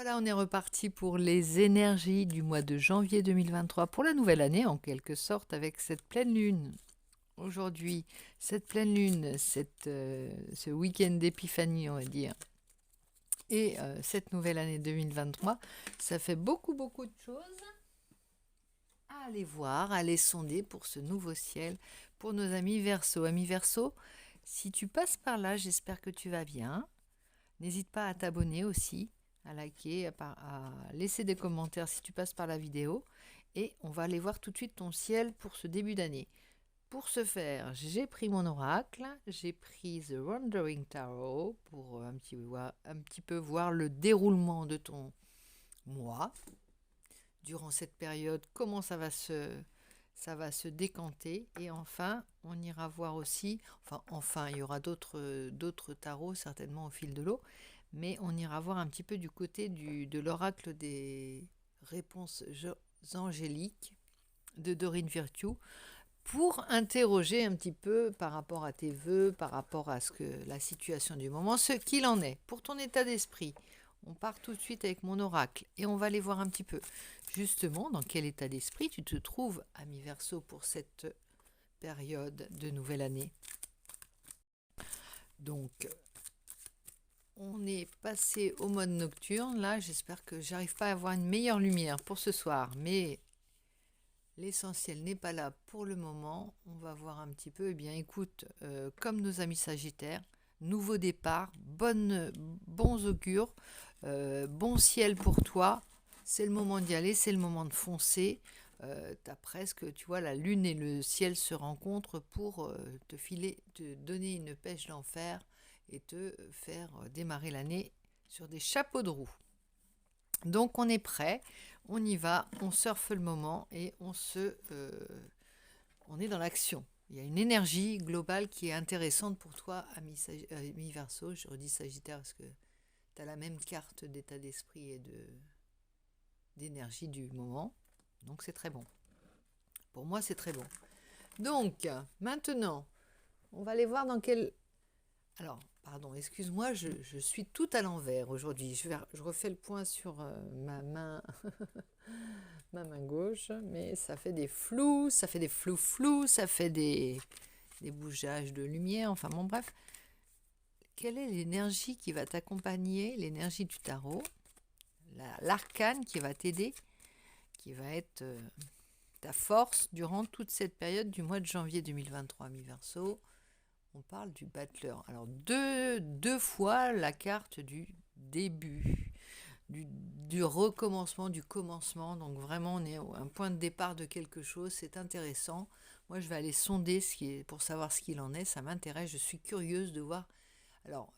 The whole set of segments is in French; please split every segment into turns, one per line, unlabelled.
Voilà, on est reparti pour les énergies du mois de janvier 2023 pour la nouvelle année, en quelque sorte, avec cette pleine lune. Aujourd'hui, cette pleine lune, ce week-end d'épiphanie, on va dire, et cette nouvelle année 2023, ça fait beaucoup, beaucoup de choses à aller voir, à aller sonder pour ce nouveau ciel, pour nos amis Verseau. Amis Verseau, si tu passes par là, j'espère que tu vas bien. N'hésite pas à t'abonner aussi, à liker, à laisser des commentaires si tu passes par la vidéo. Et on va aller voir tout de suite ton ciel pour ce début d'année. Pour ce faire, j'ai pris mon oracle, j'ai pris The Wandering Tarot pour un petit peu voir le déroulement de ton mois. Durant cette période, comment ça va se décanter. Et enfin, on ira voir aussi, il y aura d'autres tarots certainement au fil de l'eau, mais on ira voir un petit peu du côté de l'oracle des réponses angéliques de Dorine Virtue pour interroger un petit peu par rapport à tes vœux, par rapport à la situation du moment, ce qu'il en est pour ton état d'esprit. On part tout de suite avec mon oracle et on va aller voir un petit peu justement dans quel état d'esprit tu te trouves, ami Verseau, pour cette période de nouvelle année. Donc, on est passé au mode nocturne. Là, j'espère que j'arrive pas à avoir une meilleure lumière pour ce soir, mais l'essentiel n'est pas là pour le moment. On va voir un petit peu. Eh bien, écoute, comme nos amis Sagittaires, nouveau départ, bons augures, bon ciel pour toi. C'est le moment d'y aller, c'est le moment de foncer. T'as presque, tu vois, la lune et le ciel se rencontrent pour te donner une pêche d'enfer et te faire démarrer l'année sur des chapeaux de roue. Donc on est prêt, on y va, on surfe le moment et on est dans l'action. Il y a une énergie globale qui est intéressante pour toi, ami Verseau. Je redis Sagittaire parce que tu as la même carte d'état d'esprit et d'énergie du moment. Donc c'est très bon. Pour moi, c'est très bon. Donc, maintenant, on va aller voir dans quel... Alors, pardon, excuse-moi, je suis tout à l'envers aujourd'hui. Je refais le point sur ma main, ma main gauche, mais ça fait des flous, ça fait des flous-flous, ça fait des bougeages de lumière, enfin bon, bref. Quelle est l'énergie qui va t'accompagner, l'énergie du tarot, l'arcane qui va t'aider, qui va être ta force durant toute cette période du mois de janvier 2023, mi-verso. On parle du battleur. Alors, deux fois la carte du début, du recommencement, du commencement. Donc, vraiment, on est à un point de départ de quelque chose. C'est intéressant. Moi, je vais aller sonder pour savoir ce qu'il en est. Ça m'intéresse. Je suis curieuse de voir. Alors,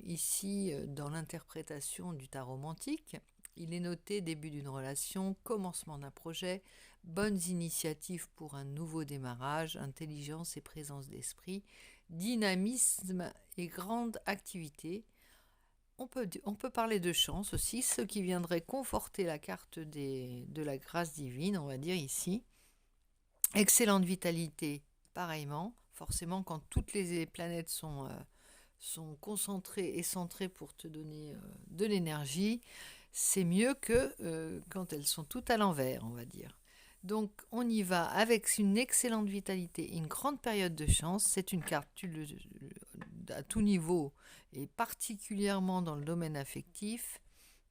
ici, dans l'interprétation du tarot romantique, il est noté début d'une relation, commencement d'un projet, bonnes initiatives pour un nouveau démarrage, intelligence et présence d'esprit, dynamisme et grande activité. On peut parler de chance aussi, ce qui viendrait conforter la carte de la grâce divine, on va dire ici. Excellente vitalité, pareillement. Forcément, quand toutes les planètes sont concentrées et centrées pour te donner de l'énergie, c'est mieux que quand elles sont toutes à l'envers, on va dire. Donc on y va avec une excellente vitalité et une grande période de chance. C'est une carte à tout niveau et particulièrement dans le domaine affectif,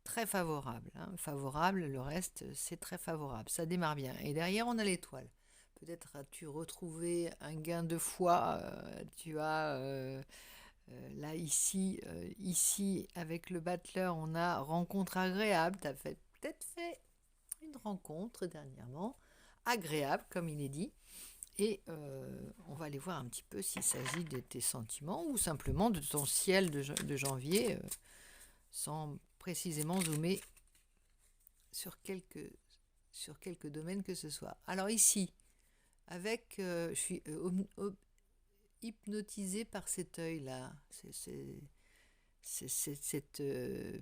très favorable. Hein. Favorable, le reste c'est très favorable. Ça démarre bien. Et derrière on a l'étoile. Peut-être as-tu retrouvé un gain de foi. Tu as là, ici, avec le battleur, on a rencontre agréable. Tu as peut-être fait une rencontre dernièrement, agréable, comme il est dit. Et on va aller voir un petit peu s'il s'agit de tes sentiments ou simplement de ton ciel de janvier, sans précisément zoomer sur quelques domaines que ce soit. Alors ici, je suis hypnotisée par cet œil-là. Cette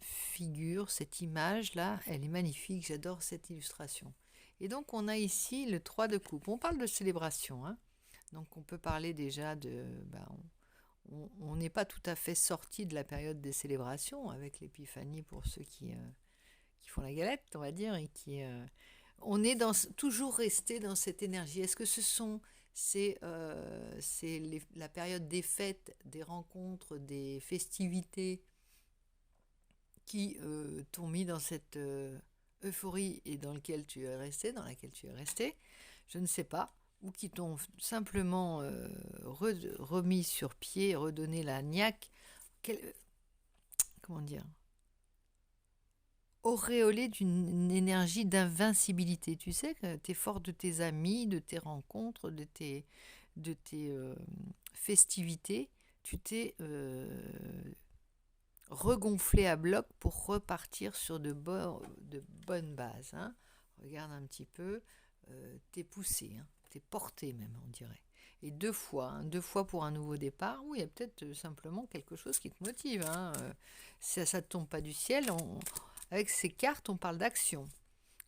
figure, cette image-là, elle est magnifique, j'adore cette illustration. Et donc on a ici le 3 de coupe. On parle de célébration, hein. Donc on peut parler déjà on n'est pas tout à fait sorti de la période des célébrations avec l'épiphanie pour ceux font la galette, on va dire, et qui... on est toujours resté dans cette énergie. Est-ce que c'est la période des fêtes, des rencontres, des festivités qui t'ont mis dans cette euphorie et dans laquelle tu es resté, je ne sais pas, ou qui t'ont simplement remis sur pied, redonné la niaque, comment dire, auréolé d'une énergie d'invincibilité. Tu sais que tu es fort de tes amis, de tes rencontres, de tes festivités. Tu t'es regonflé à bloc pour repartir sur de bonnes bases. Hein. Regarde un petit peu, t'es poussé, hein, t'es porté même, on dirait. Et deux fois pour un nouveau départ, oui, il y a peut-être simplement quelque chose qui te motive. Hein. Ça ne tombe pas du ciel. Avec ces cartes, on parle d'action.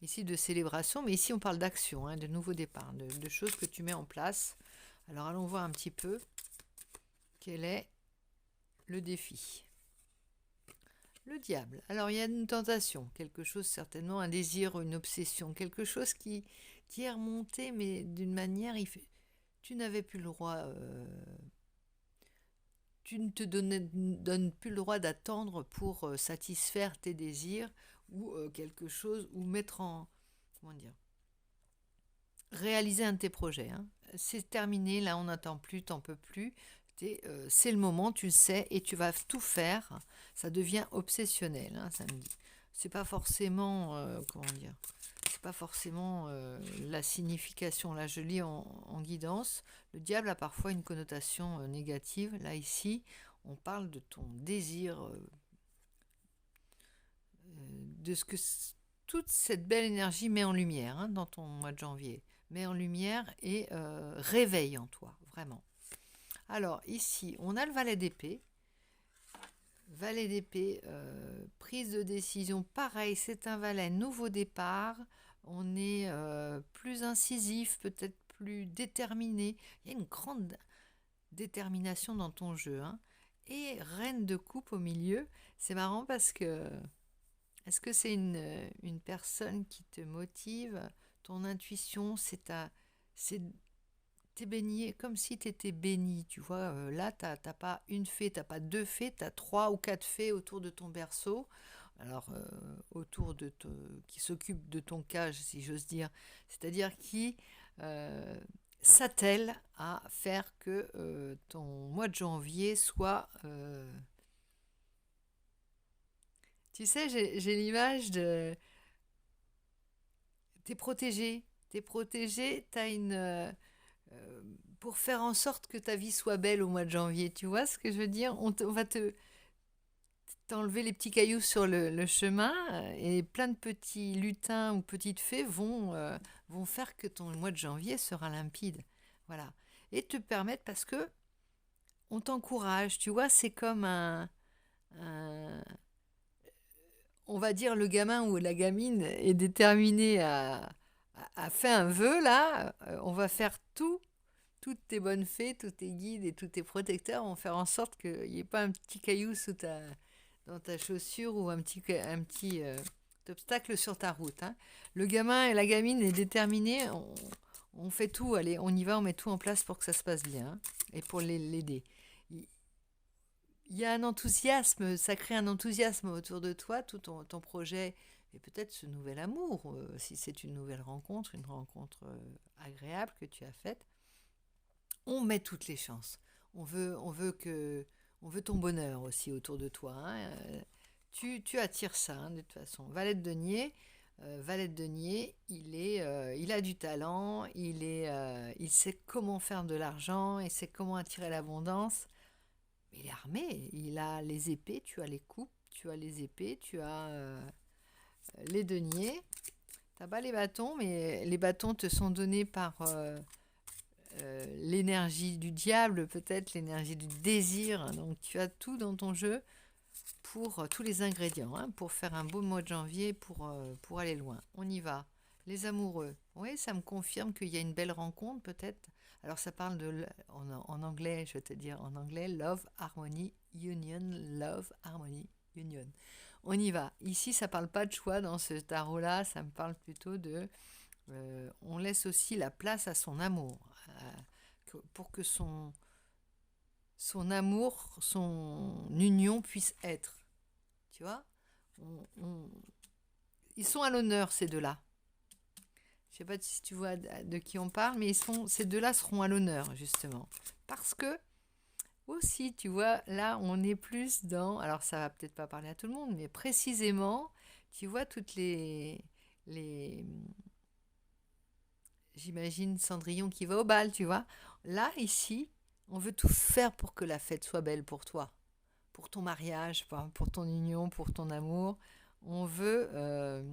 Ici, de célébration, mais ici, on parle d'action, hein, de nouveau départ, de choses que tu mets en place. Alors, allons voir un petit peu quel est le défi. Le diable. Alors, il y a une tentation, quelque chose certainement, un désir, une obsession, quelque chose qui est remonté, mais d'une manière, tu n'avais plus le droit, tu ne te donnes plus le droit d'attendre pour satisfaire tes désirs ou quelque chose, ou mettre en, comment dire, réaliser un de tes projets. Hein. C'est terminé, là on n'attend plus, t'en peux plus. C'est le moment, tu le sais, et tu vas tout faire. Ça devient obsessionnel, hein, ça me dit. C'est pas forcément, comment dire, c'est pas forcément la signification. Là, je lis en guidance. Le diable a parfois une connotation négative. Là, ici, on parle de ton désir, de ce que toute cette belle énergie met en lumière, hein, dans ton mois de janvier. Met en lumière et réveille en toi, vraiment. Alors, ici, on a le valet d'épée. Valet d'épée, prise de décision, pareil, c'est un valet, nouveau départ. On est plus incisif, peut-être plus déterminé. Il y a une grande détermination dans ton jeu. Hein. Et reine de coupe au milieu, c'est marrant parce que est-ce que c'est une personne qui te motive? Ton intuition, t'es baigné, comme si tu étais béni, tu vois. Là, t'as pas une fée, t'as pas deux fées, t'as 3 ou 4 fées autour de ton berceau. Alors, qui s'occupent de ton cage, si j'ose dire. C'est-à-dire qui s'attellent à faire que ton mois de janvier soit... tu sais, j'ai l'image de... T'es protégé, t'as une... pour faire en sorte que ta vie soit belle au mois de janvier. Tu vois ce que je veux dire? On va t'enlever les petits cailloux sur le chemin et plein de petits lutins ou petites fées vont faire que ton mois de janvier sera limpide. Voilà. Et te permettre, parce que on t'encourage, tu vois, c'est comme on va dire le gamin ou la gamine est déterminé à faire un vœu, là, on va faire toutes tes bonnes fées, tous tes guides et tous tes protecteurs vont faire en sorte qu'il n'y ait pas un petit caillou dans ta chaussure ou un petit obstacle sur ta route. Hein. Le gamin et la gamine est déterminé, on fait tout, allez, on y va, on met tout en place pour que ça se passe bien, hein, et pour l'aider. Il y a un enthousiasme, ça crée un enthousiasme autour de toi, tout ton projet, et peut-être ce nouvel amour, si c'est une nouvelle rencontre, une rencontre agréable que tu as faite. On met toutes les chances. On veut ton bonheur aussi autour de toi. Hein. Tu attires ça, hein, de toute façon. Valet de denier, il a du talent, il sait comment faire de l'argent, il sait comment attirer l'abondance. Mais il est armé, il a les épées, tu as les coupes, tu as les épées, tu as les deniers. T'as pas les bâtons, mais les bâtons te sont donnés par l'énergie du diable, peut-être l'énergie du désir. Donc tu as tout dans ton jeu pour tous les ingrédients, hein, pour faire un beau mois de janvier, pour aller loin. On y va. Les amoureux. Oui, ça me confirme qu'il y a une belle rencontre, peut-être. Alors ça parle en anglais, je vais te dire en anglais, Love, Harmony, Union, Love, Harmony, Union. On y va. Ici, ça parle pas de choix dans ce tarot-là, ça me parle plutôt de... on laisse aussi la place à son amour, pour que son amour, son union puisse être. Tu vois. Ils sont à l'honneur, ces deux-là. Je sais pas si tu vois de qui on parle, mais ces deux-là seront à l'honneur, justement. Parce que, aussi, tu vois, là, on est plus dans... Alors, ça va peut-être pas parler à tout le monde, mais précisément, tu vois, toutes les j'imagine Cendrillon qui va au bal, tu vois. Là, ici, on veut tout faire pour que la fête soit belle pour toi, pour ton mariage, pour ton union, pour ton amour. On veut, euh,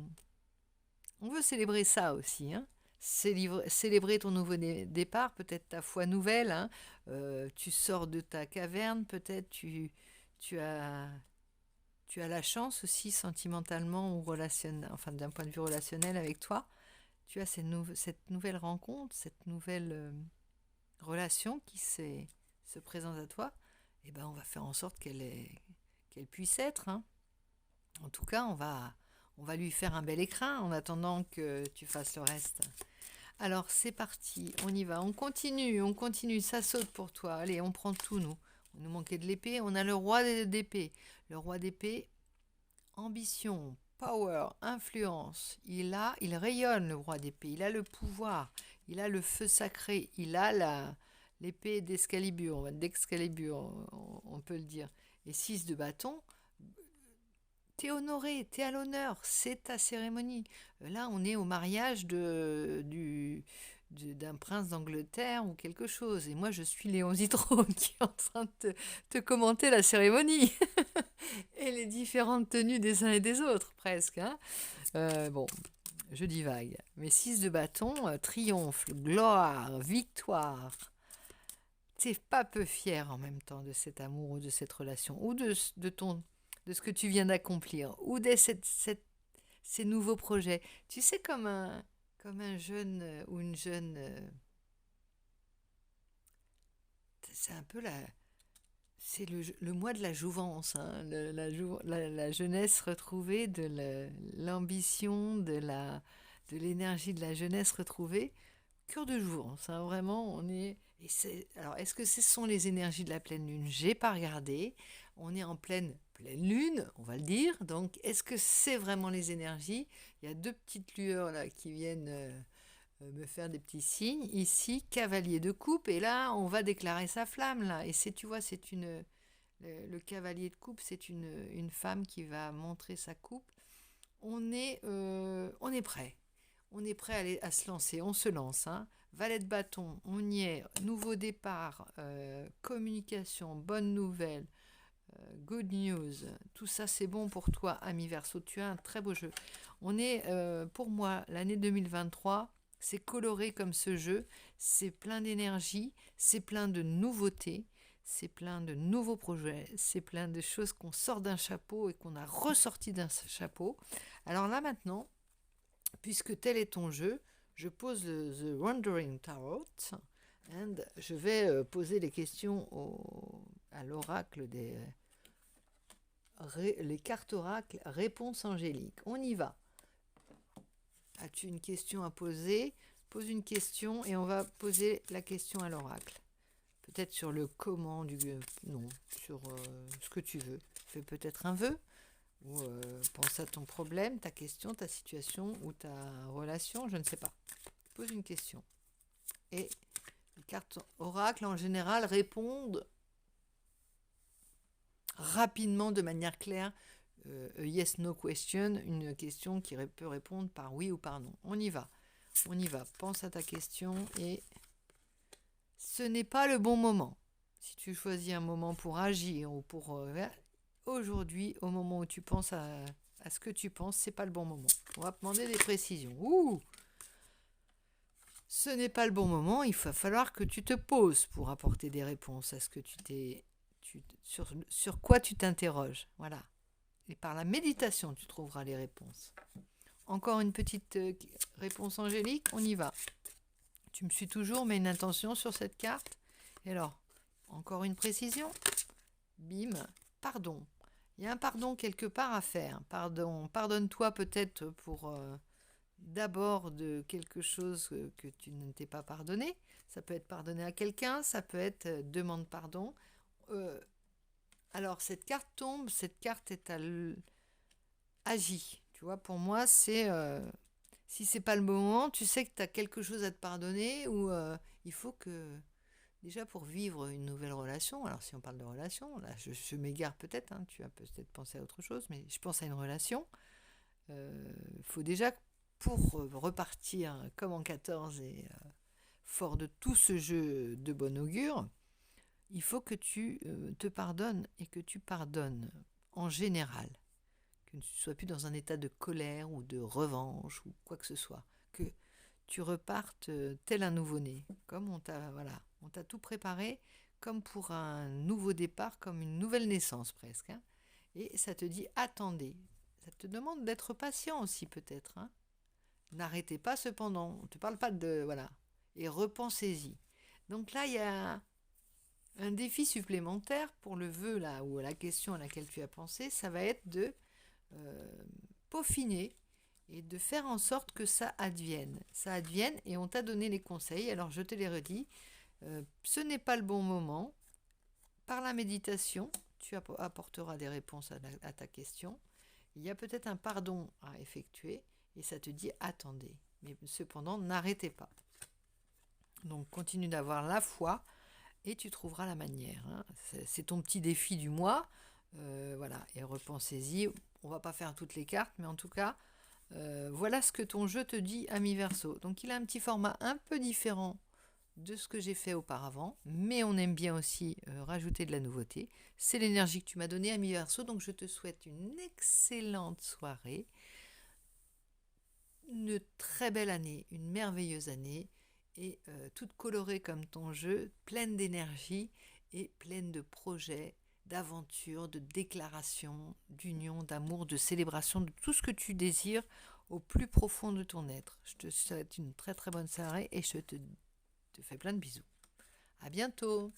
on veut célébrer ça aussi, hein. Célébrer ton nouveau départ, peut-être ta foi nouvelle, hein. Tu sors de ta caverne, peut-être tu as, tu as la chance aussi sentimentalement ou relationnel, enfin d'un point de vue relationnel avec toi. Tu as cette nouvelle rencontre, cette nouvelle relation se présente à toi. Et ben on va faire en sorte qu'elle puisse être, hein. En tout cas, on va lui faire un bel écrin en attendant que tu fasses le reste. Alors c'est parti, on y va, on continue, ça saute pour toi. Allez, on prend tout, nous. On nous manquait de l'épée, on a le roi d'épée. Le roi d'épée, ambition, power, influence. Il rayonne, le roi d'épée. Il a le pouvoir, il a le feu sacré, il a l'épée d'Excalibur, on peut le dire. Et 6 de bâton, t'es honoré, t'es à l'honneur, c'est ta cérémonie. Là, on est au mariage d'un prince d'Angleterre ou quelque chose. Et moi, je suis Léon Zitrone qui est en train de te commenter la cérémonie et les différentes tenues des uns et des autres, presque, hein. Bon, je divague. Mais 6 de bâton, triomphe, gloire, victoire. T'es pas peu fier en même temps de cet amour ou de cette relation ou de ce que tu viens d'accomplir ou de ces nouveaux projets. Tu sais, comme un jeune ou une jeune, c'est un peu c'est le mois de la jouvence, hein, la jeunesse retrouvée, l'ambition, de l'énergie de la jeunesse retrouvée. Cœur de jouvence, hein, vraiment, on est... Alors, est-ce que ce sont les énergies de la pleine lune? J'ai pas regardé. On est en pleine lune, on va le dire. Donc, est-ce que c'est vraiment les énergies? Il y a 2 petites lueurs là qui viennent me faire des petits signes. Ici, cavalier de coupe. Et là, on va déclarer sa flamme là. Et tu vois, le cavalier de coupe, c'est une femme qui va montrer sa coupe. On est prêt. On est prêt à se lancer, on se lance, hein. Valet de bâton, on y est. Nouveau départ, communication, bonne nouvelle, good news. Tout ça, c'est bon pour toi, ami Verseau. Tu as un très beau jeu. Pour moi, l'année 2023, c'est coloré comme ce jeu. C'est plein d'énergie, c'est plein de nouveautés, c'est plein de nouveaux projets, c'est plein de choses qu'on sort d'un chapeau et qu'on a ressorti d'un chapeau. Alors là, maintenant, puisque tel est ton jeu, je pose The Wandering Tarot et je vais poser les questions à l'oracle les cartes oracles, réponse angélique. On y va. As-tu une question à poser? Pose une question et on va poser la question à l'oracle. Peut-être sur le comment non, sur ce que tu veux. Fais peut-être un vœu. Ou pense à ton problème, ta question, ta situation ou ta relation, je ne sais pas. Pose une question. Et les cartes oracles, en général, répondent rapidement, de manière claire. Yes, no question, une question qui peut répondre par oui ou par non. On y va. Pense à ta question et ce n'est pas le bon moment. Si tu choisis un moment pour agir ou pour... aujourd'hui, au moment où tu penses à ce que tu penses, c'est pas le bon moment. On va te demander des précisions. Ce n'est pas le bon moment, il va falloir que tu te poses pour apporter des réponses à ce que sur quoi tu t'interroges. Voilà. Et par la méditation, tu trouveras les réponses. Encore une petite réponse angélique, on y va. Tu me suis toujours, mets une intention sur cette carte. Et alors, encore une précision. Bim, pardon. Il y a un pardon quelque part à faire. Pardonne-toi peut-être pour d'abord de quelque chose que tu ne t'es pas pardonné. Ça peut être pardonner à quelqu'un, ça peut être demande pardon. Euh, alors cette carte tombe, cette carte est agit. Tu vois, pour moi, c'est si c'est pas le bon moment, tu sais que tu as quelque chose à te pardonner ou il faut que déjà pour vivre une nouvelle relation, alors si on parle de relation, là je m'égare peut-être, hein, tu as peut-être pensé à autre chose, mais je pense à une relation. Il faut déjà, pour repartir comme en 14 et fort de tout ce jeu de bon augure, il faut que tu te pardonnes et que tu pardonnes en général. Que tu ne sois plus dans un état de colère ou de revanche ou quoi que ce soit. Que tu repartes tel un nouveau-né, comme on t'a tout préparé comme pour un nouveau départ, comme une nouvelle naissance presque. Hein. Et ça te dit attendez. Ça te demande d'être patient aussi peut-être. Hein. N'arrêtez pas cependant. On ne te parle pas de voilà. Et repensez-y. Donc là, il y a un défi supplémentaire pour le vœu là ou la question à laquelle tu as pensé. Ça va être de euh, peaufiner et de faire en sorte que ça advienne. Ça advienne et on t'a donné les conseils, alors je te les redis. Ce n'est pas le bon moment. Par la méditation, tu apporteras des réponses à ta question. Il y a peut-être un pardon à effectuer et ça te dit attendez. Mais cependant, n'arrêtez pas. Donc continue d'avoir la foi et tu trouveras la manière. Hein. C'est ton petit défi du mois. Voilà, et repensez-y. On va pas faire toutes les cartes, mais en tout cas, voilà ce que ton jeu te dit, ami Verseau. Donc il a un petit format un peu différent de ce que j'ai fait auparavant, mais on aime bien aussi rajouter de la nouveauté. C'est l'énergie que tu m'as donnée, ami Verseau, donc je te souhaite une excellente soirée, une très belle année, une merveilleuse année, et toute colorée comme ton jeu, pleine d'énergie et pleine de projets, d'aventures, de déclarations, d'union, d'amour, de célébration, de tout ce que tu désires au plus profond de ton être. Je te souhaite une très très bonne soirée et je te fais plein de bisous. À bientôt!